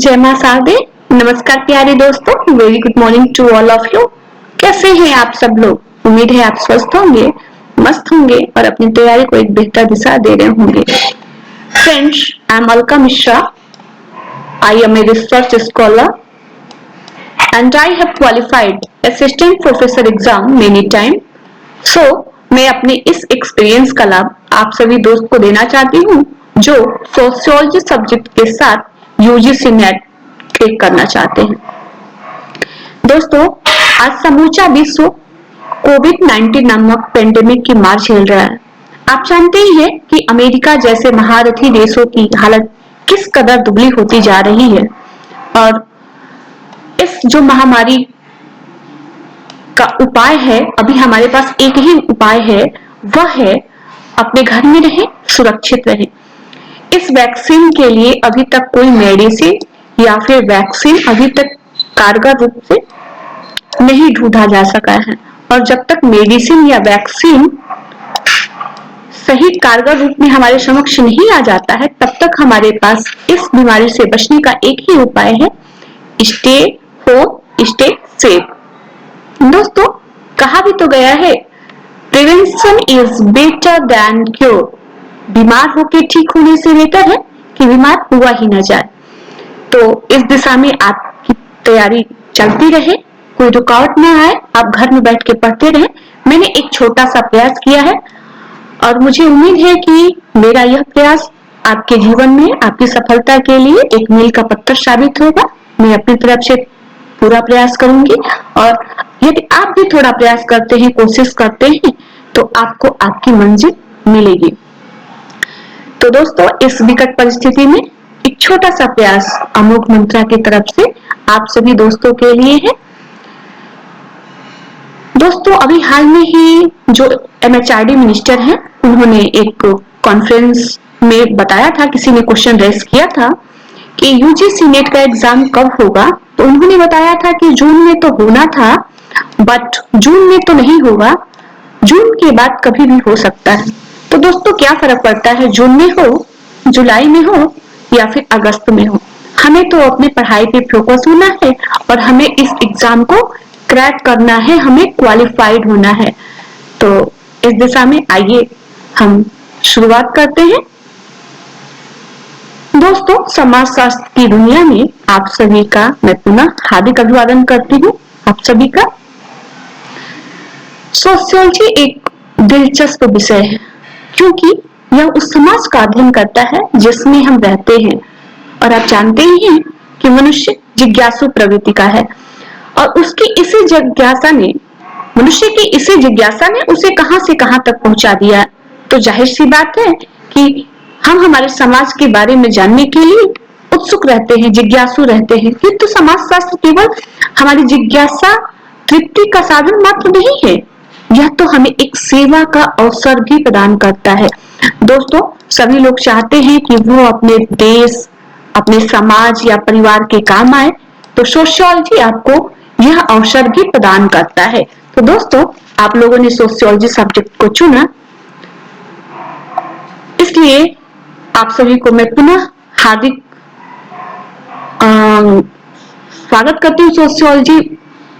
जय मां शारदे। नमस्कार प्यारे दोस्तों, very good morning to all of you. कैसे हैं आप सब लोग? उम्मीद है आप स्वस्थ होंगे, मस्त होंगे और अपनी तैयारी को एक बेहतर दिशा दे रहे होंगे। Friends, I am Alka Mishra. I am a research scholar and I have qualified assistant professor exam many time. So मैं अपने इस एक्सपीरियंस का लाभ आप सभी दोस्त को देना चाहती हूँ जो सोशियोलॉजी सब्जेक्ट के साथ यूजीसी नेट क्लिक करना चाहते हैं। दोस्तों, आज समूचा विश्व कोविड-19 नामक पेंडेमिक की मार झेल रहा है। आप जानते ही हैं कि अमेरिका जैसे महारथी देशों की हालत किस कदर दुबली होती जा रही है और इस जो महामारी का उपाय है, अभी हमारे पास एक ही उपाय है, वह है अपने घर में रहें, सुरक्षित रहें। इस वैक्सीन के लिए अभी तक कोई मेडिसिन या फिर वैक्सीन अभी तक कारगर रूप से नहीं ढूंढा जा सका है और जब तक मेडिसिन या वैक्सीन सही कारगर रूप में हमारे समक्ष नहीं आ जाता है, तब तक हमारे पास इस बीमारी से बचने का एक ही उपाय है, स्टे होम, स्टे सेफ। दोस्तों, कहा भी तो गया है, prevention is better than cure. बीमार होके ठीक होने से बेहतर है कि बीमार हुआ ही न जाए। तो इस दिशा में आपकी तैयारी चलती रहे, कोई रुकावट न आए, आप घर में बैठ के पढ़ते रहे। मैंने एक छोटा सा प्रयास किया है और मुझे उम्मीद है कि मेरा यह प्रयास आपके जीवन में आपकी सफलता के लिए एक मील का पत्थर साबित होगा। मैं अपनी तरफ से पूरा प्रयास करूंगी और यदि आप भी थोड़ा प्रयास करते हैं, कोशिश करते हैं, तो आपको आपकी मंजिल मिलेगी। तो दोस्तों, इस विकट परिस्थिति में एक छोटा सा प्रयास अमोघ मंत्रा की तरफ से आप सभी दोस्तों के लिए है। दोस्तों, अभी हाल में ही जो एमएचआरडी मिनिस्टर हैं, उन्होंने एक कॉन्फ्रेंस में बताया था, किसी ने क्वेश्चन रेस किया था कि यूजीसी नेट का एग्जाम कब होगा, तो उन्होंने बताया था कि जून में तो होना था, बट जून में तो नहीं होगा, जून के बाद कभी भी हो सकता है। तो दोस्तों, क्या फर्क पड़ता है, जून में हो, जुलाई में हो या फिर अगस्त में हो, हमें तो अपनी पढ़ाई पे फोकस होना है और हमें इस एग्जाम को क्रैक करना है, हमें क्वालिफाइड होना है। तो इस दिशा में आइए हम शुरुआत करते हैं। दोस्तों, समाजशास्त्र की दुनिया में आप सभी का मैं पुनः हार्दिक अभिवादन करती हूँ। आप सभी का सोशियोलॉजी एक दिलचस्प विषय है क्योंकि यह उस समाज का अध्ययन करता है जिसमें हम रहते हैं और आप जानते ही हैं कि मनुष्य जिज्ञासु प्रवृत्ति का है और उसकी इसी जिज्ञासा ने मनुष्य की इसी जिज्ञासा ने उसे कहां से कहां तक पहुंचा दिया। तो जाहिर सी बात है कि हम हमारे समाज के बारे में जानने के लिए उत्सुक रहते हैं, जिज्ञासु रहते हैं, किंतु समाजशास्त्र केवल हमारी जिज्ञासा तृप्ति का साधन मात्र नहीं है, यह तो हमें एक सेवा का अवसर भी प्रदान करता है। दोस्तों, सभी लोग चाहते हैं कि वो अपने देश, अपने समाज या परिवार के काम आए, तो सोशियोलॉजी आपको यह अवसर भी प्रदान करता है। तो दोस्तों, आप लोगों ने सोशियोलॉजी सब्जेक्ट को चुना, इसलिए आप सभी को मैं पुनः हार्दिक स्वागत करती हूँ सोशियोलॉजी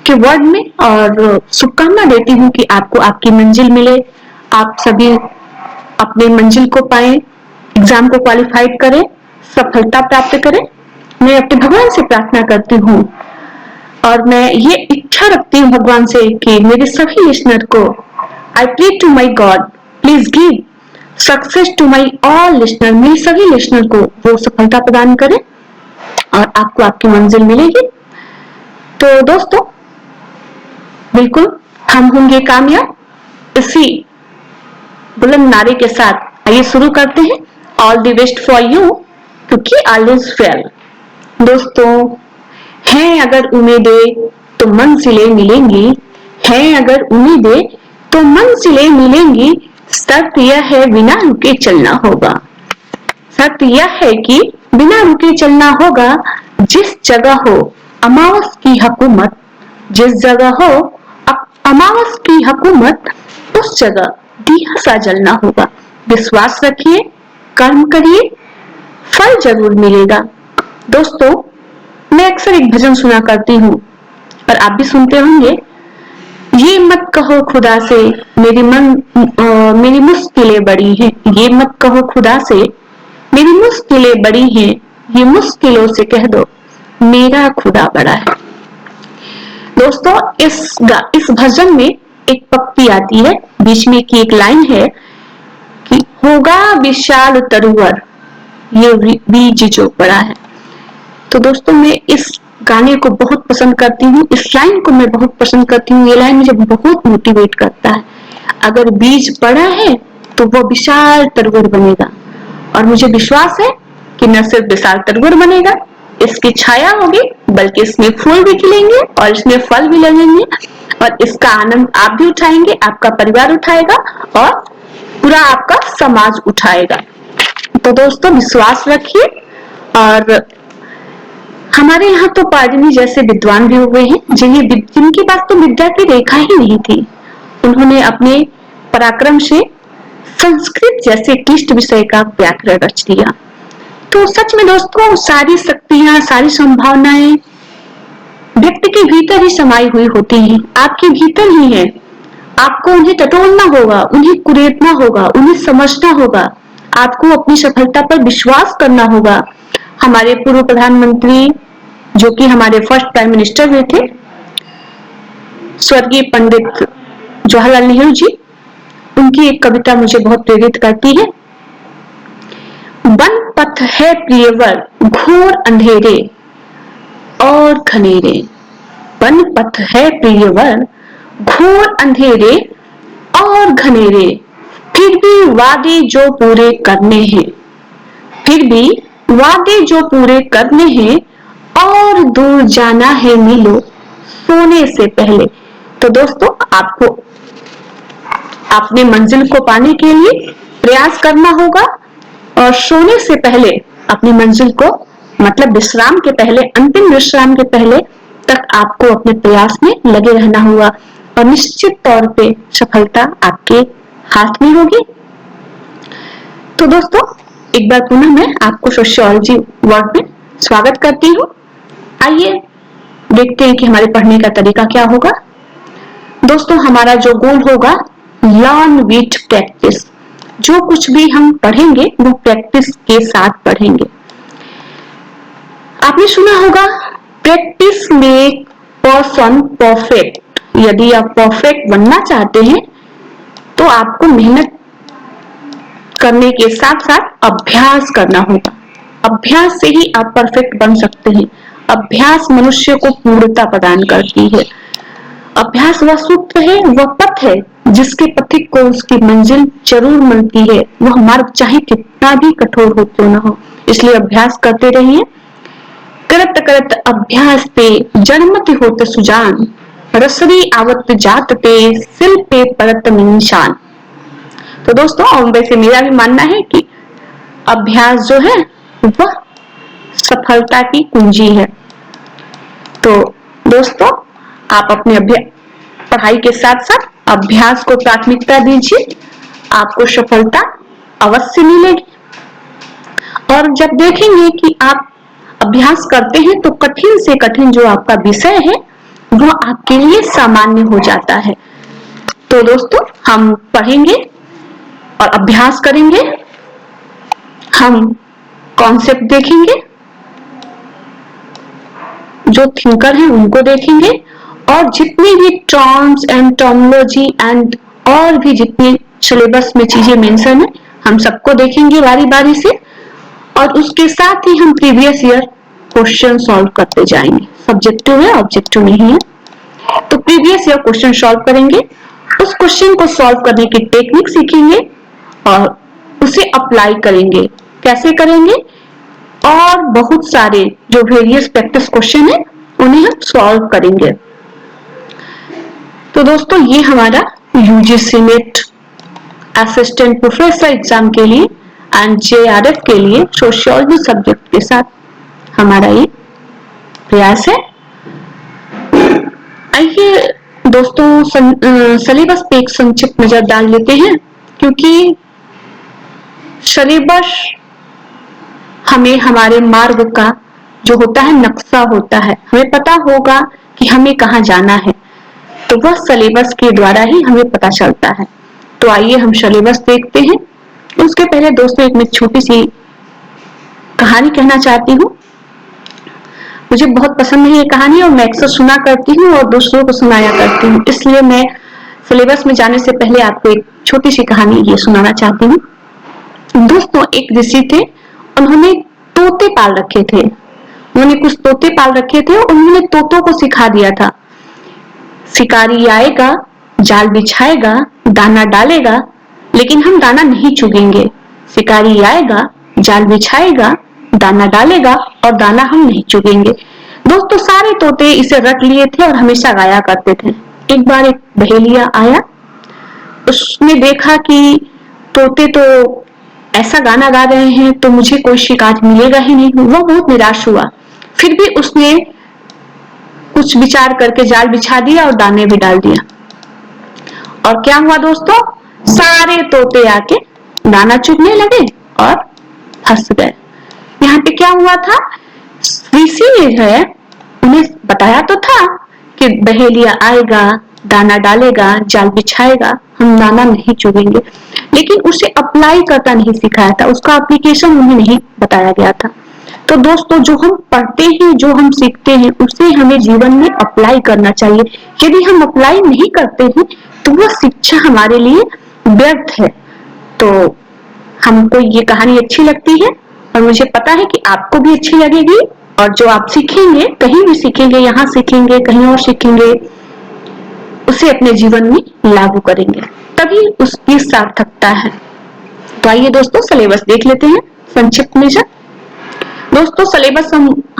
के वर्ड में और शुभकामना देती हूँ कि आपको आपकी मंजिल मिले, आप सभी अपने मंजिल को पाएं, एग्जाम को क्वालिफाइड करें, सफलता प्राप्त करें। मैं अपने भगवान से प्रार्थना करती हूँ और मैं ये इच्छा रखती हूँ भगवान से कि मेरे सभी लिसनर को, I pray to my god, please give success to my all listener, मेरे सभी लिसनर को वो सफलता प्रदान करें और आपको आपकी मंजिल मिलेगी। तो दोस्तों, बिल्कुल हम होंगे कामयाब, इसी बुलंद नारे के साथ आइए शुरू करते हैं। All the best for you क्योंकि ऑल इज वेल। दोस्तों, हैं अगर उम्मीदें तो मंजिलें मिलेंगी, हैं अगर उम्मीदें तो मंजिलें मिलेंगी, शर्त यह है बिना रुके चलना होगा। शर्त यह है कि बिना रुके चलना होगा, जिस जगह हो अमावस की हुकूमत, जिस जगह हो अमावस की हुकूमत, उस जगह दिया सा जलना होगा। विश्वास रखिए, कर्म करिए, फल जरूर मिलेगा। दोस्तों, मैं अक्सर एक भजन सुना करती हूँ और आप भी सुनते होंगे। ये मत कहो खुदा से मेरी मुश्किलें बड़ी हैं। ये मत कहो खुदा से मेरी मुश्किलें बड़ी हैं। ये मुश्किलों से कह दो मेरा खुदा बड़ा है। दोस्तों इस भजन में एक पंक्ति आती है, बीच में की एक लाइन है कि होगा विशाल तरुवर ये बीज जो पड़ा है। तो दोस्तों मैं इस गाने को बहुत पसंद करती हूँ, इस लाइन को मैं बहुत पसंद करती हूँ। ये लाइन मुझे बहुत मोटिवेट करता है। अगर बीज पड़ा है तो वो विशाल तरुवर बनेगा और मुझे विश्वास है कि न सिर्फ विशाल तरुवर बनेगा, इसकी छाया होगी बल्कि इसमें फूल भी खिलेंगे और इसमें फल भी लगेंगे और इसका आनंद आप भी उठाएंगे, आपका परिवार उठाएगा और पूरा आपका समाज उठाएगा। तो दोस्तों विश्वास रखिए। और हमारे यहाँ तो पाणिनि जैसे विद्वान भी हुए हैं जिनके पास तो विद्या की रेखा ही नहीं थी। उन्होंने अपने पराक्रम से संस्कृत जैसे क्लिष्ट विषय का व्याकरण रच दिया। तो सच में दोस्तों सारी शक्तियां, सारी संभावनाएं व्यक्ति के भीतर ही समाई हुई होती हैं, आपके भीतर ही है। आपको उन्हें टटोलना होगा, उन्हें कुरेदना होगा, उन्हें समझना होगा। आपको अपनी सफलता पर विश्वास करना होगा। हमारे पूर्व प्रधानमंत्री जो कि हमारे फर्स्ट प्राइम मिनिस्टर हुए थे, स्वर्गीय पंडित जवाहरलाल नेहरू जी, उनकी एक कविता मुझे बहुत प्रेरित करती है। वन पथ है प्रियवर घोर अंधेरे और घनेरे। वन पथ है प्रियवर घोर अंधेरे और घनेरे, फिर भी वादे जो पूरे करने हैं। फिर भी वादे जो पूरे करने हैं और दूर जाना है मिलो सोने से पहले। तो दोस्तों आपको अपने मंजिल को पाने के लिए प्रयास करना होगा और सोने से पहले अपनी मंजिल को, मतलब विश्राम के पहले, अंतिम विश्राम के पहले तक आपको अपने प्रयास में लगे रहना होगा और निश्चित तौर पे सफलता आपके हाथ में होगी। तो दोस्तों एक बार पुनः मैं आपको सोशियोलॉजी वर्ड में स्वागत करती हूँ। आइए देखते हैं कि हमारे पढ़ने का तरीका क्या होगा। दोस्तों हमारा जो गोल होगा, लर्न विथ प्रैक्टिस। जो कुछ भी हम पढ़ेंगे वो प्रैक्टिस के साथ पढ़ेंगे। आपने सुना होगा प्रैक्टिस मेक पर्सन परफेक्ट। यदि आप परफेक्ट बनना चाहते हैं तो आपको मेहनत करने के साथ साथ अभ्यास करना होगा। अभ्यास से ही आप परफेक्ट बन सकते हैं। अभ्यास मनुष्य को पूर्णता प्रदान करती है। अभ्यास वह सूत्र है, वह पथ है जिसके पथिक को उसकी मंजिल जरूर मिलती है। वह मार्ग चाहे कितना भी कठोर हो क्यों न हो। इसलिए अभ्यास करते रहिए। करत करत अभ्यास पे जन्मति होत सुजान, रसरी आवत जात पे सिल पे परत निशान। तो दोस्तों वैसे मेरा भी मानना है कि अभ्यास जो है वह सफलता की कुंजी है। तो दोस्तों आप अपने पढ़ाई के साथ साथ अभ्यास को प्राथमिकता दीजिए, आपको सफलता अवश्य मिलेगी। और जब देखेंगे कि आप अभ्यास करते हैं तो कठिन से कठिन जो आपका विषय है वो आपके लिए सामान्य हो जाता है। तो दोस्तों हम पढ़ेंगे और अभ्यास करेंगे, हम कॉन्सेप्ट देखेंगे, जो थिंकर हैं उनको देखेंगे और जितनी भी टर्म्स एंड टर्मिनोलॉजी एंड और भी जितनी सिलेबस में चीजें मेंशन है हम सबको देखेंगे बारी बारी से। और उसके साथ ही हम प्रीवियस ईयर क्वेश्चन सॉल्व करते जाएंगे। सब्जेक्टिव है, ऑब्जेक्टिव नहीं है। तो प्रीवियस ईयर क्वेश्चन सॉल्व करेंगे, उस क्वेश्चन को सॉल्व करने की टेक्निक सीखेंगे और उसे अप्लाई करेंगे। कैसे करेंगे? और बहुत सारे जो वेरियस प्रैक्टिस क्वेश्चन है उन्हें हम सॉल्व करेंगे। तो दोस्तों ये हमारा UGC net assistant professor exam के लिए एंड जेआरएफ के लिए सोशियोलॉजी सब्जेक्ट के साथ हमारा ये प्रयास है। आइए दोस्तों सिलेबस पे एक संक्षिप्त नजर डाल लेते हैं, क्योंकि सिलेबस हमें हमारे मार्ग का जो होता है नक्शा होता है, हमें पता होगा कि हमें कहाँ जाना है, तो वह सिलेबस के द्वारा ही हमें पता चलता है। तो आइए हम सिलेबस देखते हैं। उसके पहले दोस्तों एक मैं छोटी सी कहानी कहना चाहती हूँ। मुझे बहुत पसंद है ये कहानी और मैं अक्सर सुना करती हूँ और दूसरों को सुनाया करती हूँ, इसलिए मैं सिलेबस में जाने से पहले आपको एक छोटी सी कहानी ये सुनाना चाहती हूँ। दोस्तों एक ऋषि थे, उन्होंने तोते पाल रखे थे। उन्होंने कुछ तोते पाल रखे थे और उन्होंने तोतों को सिखा दिया था, शिकारी आएगा, जाल बिछाएगा, दाना डालेगा, लेकिन हम दाना नहीं चुगेंगे। शिकारी आएगा, जाल बिछाएगा, दाना डालेगा और दाना हम नहीं चुगेंगे। दोस्तों सारे तोते इसे रट लिए थे और हमेशा गाया करते थे। एक बार एक बहेलिया आया, उसने देखा कि तोते तो ऐसा गाना गा रहे हैं तो मुझे कोई शिकार मिलेगा ही नहीं। वो बहुत निराश हुआ, फिर भी उसने कुछ विचार करके जाल बिछा दिया और दाने भी डाल दिया। और क्या हुआ दोस्तों, सारे तोते आके दाना चुगने लगे और फंस गए। यहाँ पे क्या हुआ था, ऋषि ने जो है उन्हें बताया तो था कि बहेलिया आएगा, दाना डालेगा, जाल बिछाएगा, हम दाना नहीं चुगेंगे, लेकिन उसे अप्लाई करता नहीं सिखाया था, उसका एप्लीकेशन उन्हें नहीं बताया गया था। तो दोस्तों जो हम पढ़ते हैं, जो हम सीखते हैं, उसे हमें जीवन में अप्लाई करना चाहिए। यदि हम अप्लाई नहीं करते हैं तो वह शिक्षा हमारे लिए व्यर्थ है। तो हमको ये कहानी अच्छी लगती है और मुझे पता है कि आपको भी अच्छी लगेगी, और जो आप सीखेंगे, कहीं भी सीखेंगे, यहाँ सीखेंगे, कहीं और सीखेंगे, उसे अपने जीवन में लागू करेंगे, तभी उसकी सार्थकता है। तो आइए दोस्तों सिलेबस देख लेते हैं संक्षिप्त में। दोस्तों सिलेबस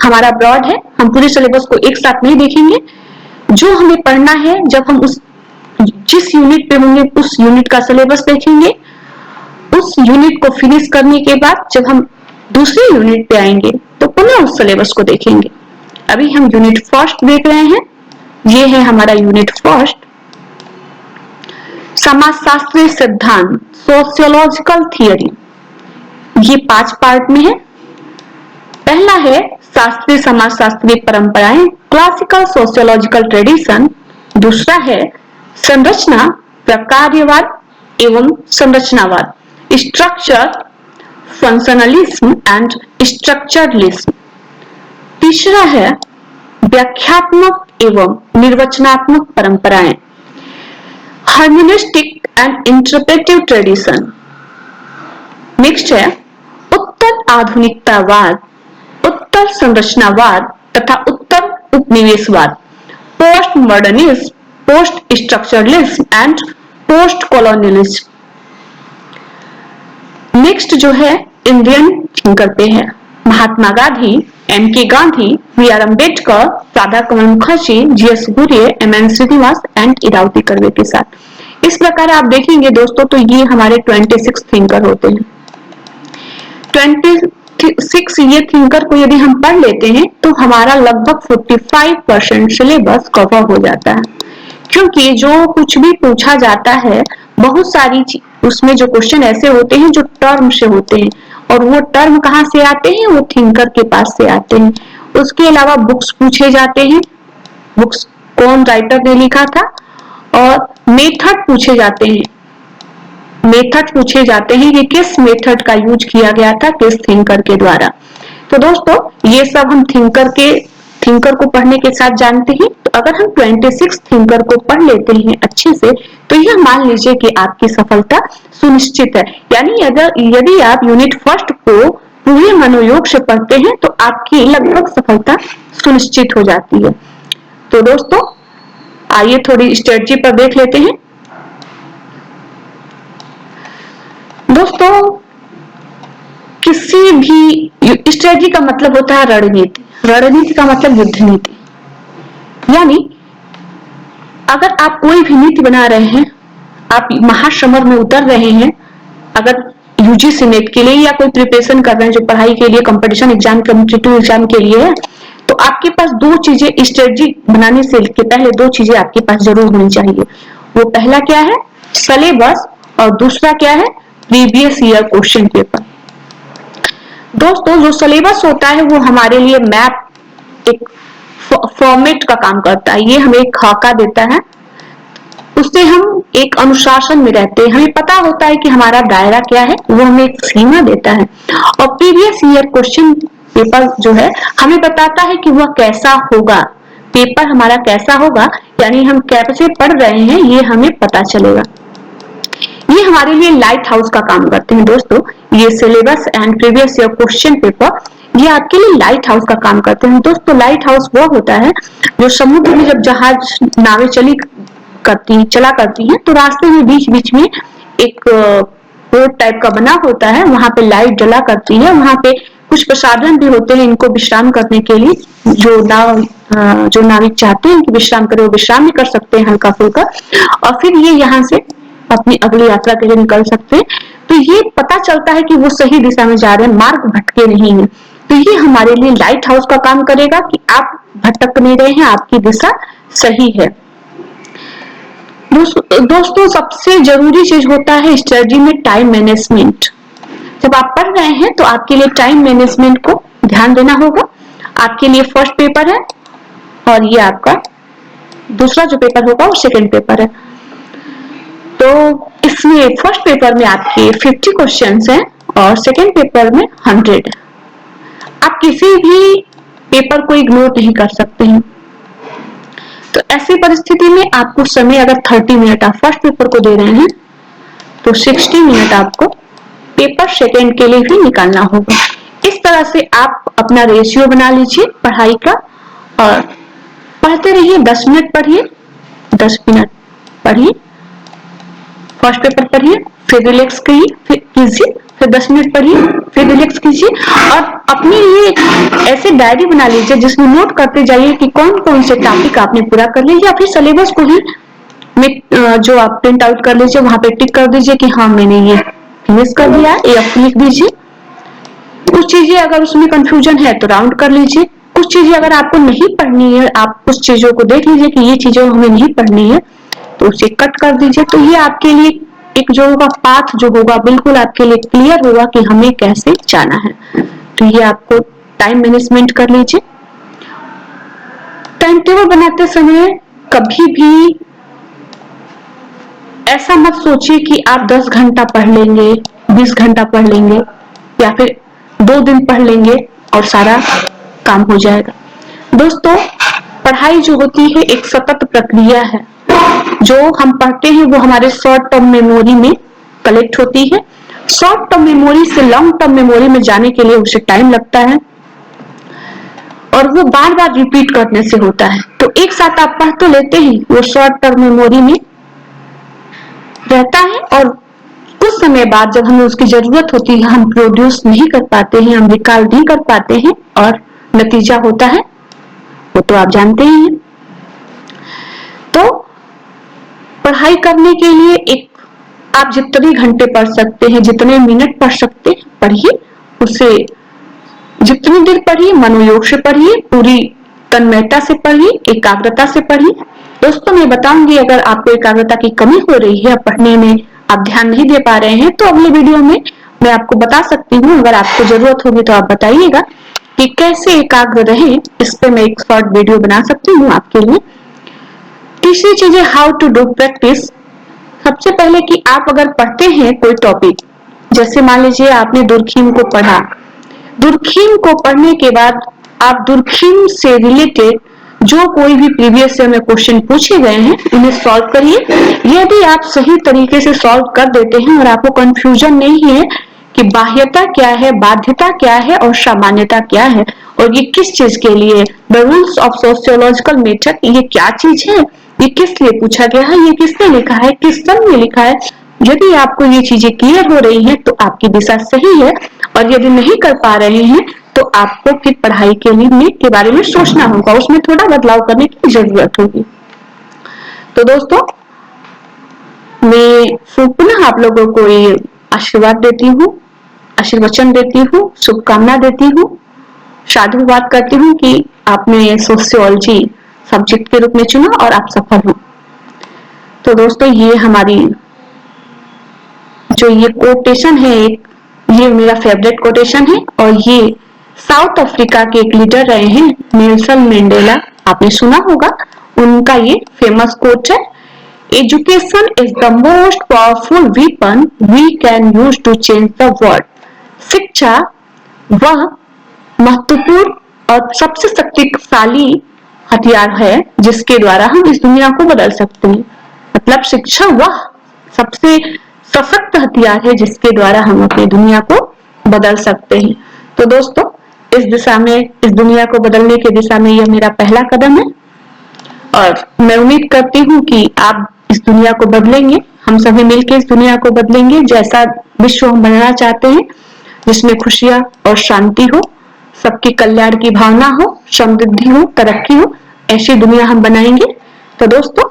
हमारा ब्रॉड है, हम पूरे सिलेबस को एक साथ नहीं देखेंगे। जो हमें पढ़ना है, जब हम जिस यूनिट पे होंगे उस यूनिट का सिलेबस देखेंगे। उस यूनिट को फिनिश करने के बाद जब हम दूसरे यूनिट पे आएंगे तो पुनः उस सिलेबस को देखेंगे। अभी हम यूनिट फर्स्ट देख रहे हैं, ये है हमारा यूनिट फर्स्ट, समाजशास्त्रीय सिद्धांत, सोशियोलॉजिकल थियरी। ये 5 पार्ट में है। पहला है शास्त्रीय समाजशास्त्रीय परंपराएं, क्लासिकल सोशियोलॉजिकल ट्रेडिशन। दूसरा है संरचना, प्रकार्यवाद एवं संरचनावाद, स्ट्रक्चर, फंक्शनलिज्म एंड स्ट्रक्चरलिज्म। तीसरा है व्याख्यात्मक एवं निर्वचनात्मक परंपराएं, hermeneutic and interpretive tradition. Next है उत्तर आधुनिकतावाद, उत्तर संरचनावाद तथा उत्तर उपनिवेशवाद, post modernism, post structuralism and post colonialism. Next जो है इंडियन थिंकर पे है, Mahatma Gandhi, M.K. Gandhi, B.R. Ambedkar, Radha Kamal Mukherjee, G.S. Ghurye, M.N. Srinivas and Irawati Karve के साथ। इस प्रकार आप देखेंगे दोस्तों तो ये हमारे 26 थिंकर होते हैं। 26 ये थिंकर को यदि हम पढ़ लेते हैं तो हमारा लगभग 45% सिलेबस कवर हो जाता है, क्योंकि जो कुछ भी पूछा जाता है, बहुत सारी उसमें जो क्वेश्चन ऐसे होते हैं जो टर्म से होते हैं, और वो टर्म कहाँ से आते हैं, वो थिंकर के पास से आते हैं। उसके अलावा बुक्स पूछे जाते हैं, बुक्स कौन राइटर ने लिखा था, और मेथड पूछे जाते हैं, मेथड पूछे जाते हैं कि किस मेथड का यूज किया गया था किस थिंकर के द्वारा। तो दोस्तों ये सब हम थिंकर को पढ़ने के साथ जानते हैं। तो अगर हम 26 थिंकर को पढ़ लेते हैं अच्छे से, तो यह मान लीजिए कि आपकी सफलता सुनिश्चित है। यानी अगर यदि आप यूनिट फर्स्ट को पूरे मनोयोग से पढ़ते हैं तो आपकी लगभग सफलता सुनिश्चित हो जाती है। तो दोस्तों आइए थोड़ी स्ट्रेटजी पर देख लेते हैं। दोस्तों किसी भी स्ट्रेटजी का मतलब होता है रणनीति, रणनीति का मतलब युद्ध नीति। यानी अगर आप कोई भी नीति बना रहे हैं, आप महासमर में उतर रहे हैं, अगर यूजीसी नेट के लिए या कोई प्रिपरेशन कर रहे हैं जो पढ़ाई के लिए, कंपटीशन एग्जाम, कॉम्पिटिटिव एग्जाम के लिए है, तो आपके पास 2 चीजें स्ट्रेटजी बनाने से पहले 2 चीजें आपके पास जरूर होनी चाहिए। वो पहला क्या है, सिलेबस, और दूसरा क्या है, प्रीवियस ईयर क्वेश्चन पेपर। दोस्तों जो सिलेबस होता है वो हमारे लिए मैप, एक फॉर्मेट का काम करता है। ये हमें एक खाका देता है, उससे हम एक अनुशासन में रहते हैं, हमें पता होता है कि हमारा दायरा क्या है, वो हमें एक सीमा देता है। और प्रीवियस ईयर क्वेश्चन पेपर जो है हमें बताता है कि वह कैसा होगा, पेपर हमारा कैसा होगा, यानी हम कैसे पढ़ रहे हैं ये हमें पता चलेगा। ये हमारे लिए लाइट हाउस का काम करते हैं दोस्तों। ये syllabus and previous year question paper ये आपके लिए लाइट हाउस का काम करते हैं दोस्तों। लाइट हाउस वो होता है जो समुद्र में जब जहाज नावें चला करती हैं तो रास्ते में बीच बीच में एक पोर्ट टाइप का बना होता है, वहां पे लाइट जला करती है, वहां पे कुछ प्रसाधन भी होते हैं इनको विश्राम करने के लिए, जो नाविक चाहते हैं कि विश्राम करे वो विश्राम भी कर सकते हैं हल्का फुल्का, और फिर ये यहाँ से अपनी अगली यात्रा के लिए निकल सकते हैं। तो ये पता चलता है कि वो सही दिशा में जा रहे हैं, मार्ग भटके नहीं है। तो ये हमारे लिए लाइट हाउस का काम करेगा कि आप भटक नहीं रहे हैं, आपकी दिशा सही है। दोस्तों सबसे जरूरी चीज होता है स्टडी में टाइम मैनेजमेंट। जब आप पढ़ रहे हैं तो आपके लिए टाइम मैनेजमेंट को ध्यान देना होगा। आपके लिए फर्स्ट पेपर है और ये आपका दूसरा जो पेपर होगा वो सेकंड पेपर है। तो इसमें फर्स्ट पेपर में आपके 50 क्वेश्चंस हैं और सेकंड पेपर में 100 है। आप किसी भी पेपर को इग्नोर नहीं कर सकते हैं। तो ऐसी परिस्थिति में आपको समय, अगर 30 मिनट आप फर्स्ट पेपर को दे रहे हैं तो 60 मिनट आपको पेपर सेकंड के लिए भी निकालना होगा। इस तरह से आप अपना रेशियो बना लीजिए पढ़ाई का और पढ़ते रहिए। 10 मिनट पढ़िए, 10 मिनट पढ़िए, फर्स्ट पेपर पढ़िए, फिर रिलैक्स कीजिए, फिर 10 मिनट पढ़िए, फिर रिलैक्स कीजिए और अपने लिए ऐसे डायरी बना लीजिए जिसमें नोट करते जाइए कि कौन कौन से टॉपिक आपने पूरा कर लिया, या फिर सिलेबस को ही जो आप प्रिंट आउट कर लीजिए, वहां पे टिक कर दीजिए कि हाँ मैंने ये फिनिश कर दिया, या लिख दीजिए। कुछ चीजें अगर उसमें कंफ्यूजन है तो राउंड कर लीजिए। कुछ चीजें अगर आपको नहीं पढ़नी है, आप कुछ चीजों को देख लीजिए कि ये चीजें हमें नहीं पढ़नी है तो उसे कट कर दीजिए। तो ये आपके लिए एक जो होगा पाथ जो होगा बिल्कुल आपके लिए क्लियर होगा कि हमें कैसे जाना है। तो ये आपको टाइम मैनेजमेंट कर लीजिए। टाइम टेबल बनाते समय कभी भी ऐसा मत सोचिए कि आप 10 घंटा पढ़ लेंगे, 20 घंटा पढ़ लेंगे या फिर 2 दिन पढ़ लेंगे और सारा काम हो जाएगा। दोस्तों पढ़ाई जो होती है एक सतत प्रक्रिया है। जो हम पढ़ते हैं वो हमारे शॉर्ट टर्म मेमोरी में कलेक्ट होती है। शॉर्ट टर्म मेमोरी से लॉन्ग टर्म मेमोरी में जाने के लिए उसे टाइम लगता है और वो बार बार रिपीट करने से होता है। तो एक साथ आप पढ़ तो लेते हैं, वो शॉर्ट टर्म मेमोरी में रहता है और कुछ समय बाद जब हमें उसकी जरूरत होती है हम प्रोड्यूस नहीं कर पाते हैं, हम रिकॉल नहीं कर पाते हैं और नतीजा होता है वो तो आप जानते ही हैं। तो पढ़ाई करने के लिए एक आप जितने घंटे पढ़ सकते हैं, जितने मिनट पढ़ सकते हैं पढ़िए, उसे जितनी देर पढ़िए मनोयोग से पढ़िए, पूरी तन्मयता से पढ़िए, एकाग्रता से पढ़िए। दोस्तों मैं बताऊंगी अगर आपको एकाग्रता की कमी हो रही है, पढ़ने में आप ध्यान नहीं दे पा रहे हैं तो अगले वीडियो में मैं आपको बता सकती हूँ। अगर आपको जरूरत होगी तो आप बताइएगा कि कैसे एकाग्र रहे, इस पे मैं एक शॉर्ट वीडियो बना सकती हूँ आपके लिए। तीसरी चीज है हाउ टू डू प्रैक्टिस। सबसे पहले कि आप अगर पढ़ते हैं कोई टॉपिक, जैसे मान लीजिए आपने दुर्खीम को पढ़ा, दुर्खीम को पढ़ने के बाद आप दुर्खीम से रिलेटेड जो कोई भी प्रीवियस ईयर में क्वेश्चन पूछे गए हैं उन्हें सॉल्व करिए। यदि आप सही तरीके से सॉल्व कर देते हैं और आपको कंफ्यूजन नहीं है कि बाह्यता क्या है, बाध्यता क्या है और सामान्यता क्या है और ये किस चीज के लिए, the rules of sociological method ये क्या चीज है, ये किस लिए पूछा गया है, ये किसने लिखा है, किस सन में लिखा है। यदि आपको ये चीजें क्लियर हो रही हैं तो आपकी दिशा सही है और यदि नहीं कर पा रहे हैं तो आपको फिर पढ़ाई के लिए के बारे में सोचना होगा, उसमें थोड़ा बदलाव करने की जरूरत होगी। तो दोस्तों मैं पुनः आप लोगों को ये आशीर्वाद देती हूँ, आशीर्वचन देती हूँ, शुभकामना देती हूँ, साधुवाद करती हूँ कि आपने सोशियोलॉजी सब्जेक्ट के रूप में चुना और आप सफल हो। तो दोस्तों ये हमारी जो ये कोटेशन है एक ये मेरा फेवरेट कोटेशन है और ये साउथ अफ्रीका के एक लीडर रहे हैं नेल्सन मंडेला, आपने सुना होगा, उनका ये फेमस कोट है, education is the most powerful weapon we can use to change the world. शिक्षा वह महत्वपूर्ण और सबसे शक्तिशाली हथियार है जिसके द्वारा हम इस दुनिया को बदल सकते हैं। मतलब शिक्षा वह सबसे सशक्त हथियार है जिसके द्वारा हम अपनी दुनिया को बदल सकते हैं। तो दोस्तों, इस दिशा में, इस दुनिया को बदलने की दिशा में यह मेरा पहला कदम है और मैं उम्मीद करती हूँ कि आप इस दुनिया को बदलेंगे, हम सभी मिलकर इस दुनिया को बदलेंगे, जैसा विश्व हम बनना चाहते हैं, जिसमें खुशियां और शांति हो, सबके कल्याण की भावना हो, समृद्धि हो, तरक्की हो, ऐसी दुनिया हम बनाएंगे। तो दोस्तों,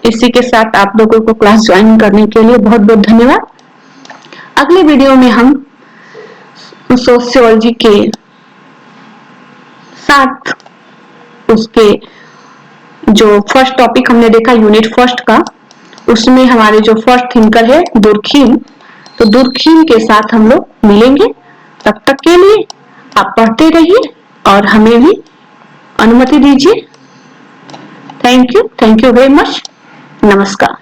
इसी के साथ आप लोगों को क्लास ज्वाइन करने के लिए बहुत बहुत धन्यवाद। अगले वीडियो में हम सोशियोलॉजी के साथ उसके जो फर्स्ट टॉपिक हमने देखा यूनिट फर्स्ट का, उसमें हमारे जो फर्स्ट थिंकर है दुर्खीम, तो दुर्खीम के साथ हम लोग मिलेंगे। तब तक के लिए आप पढ़ते रहिए और हमें भी अनुमति दीजिए। Thank you very much. नमस्कार।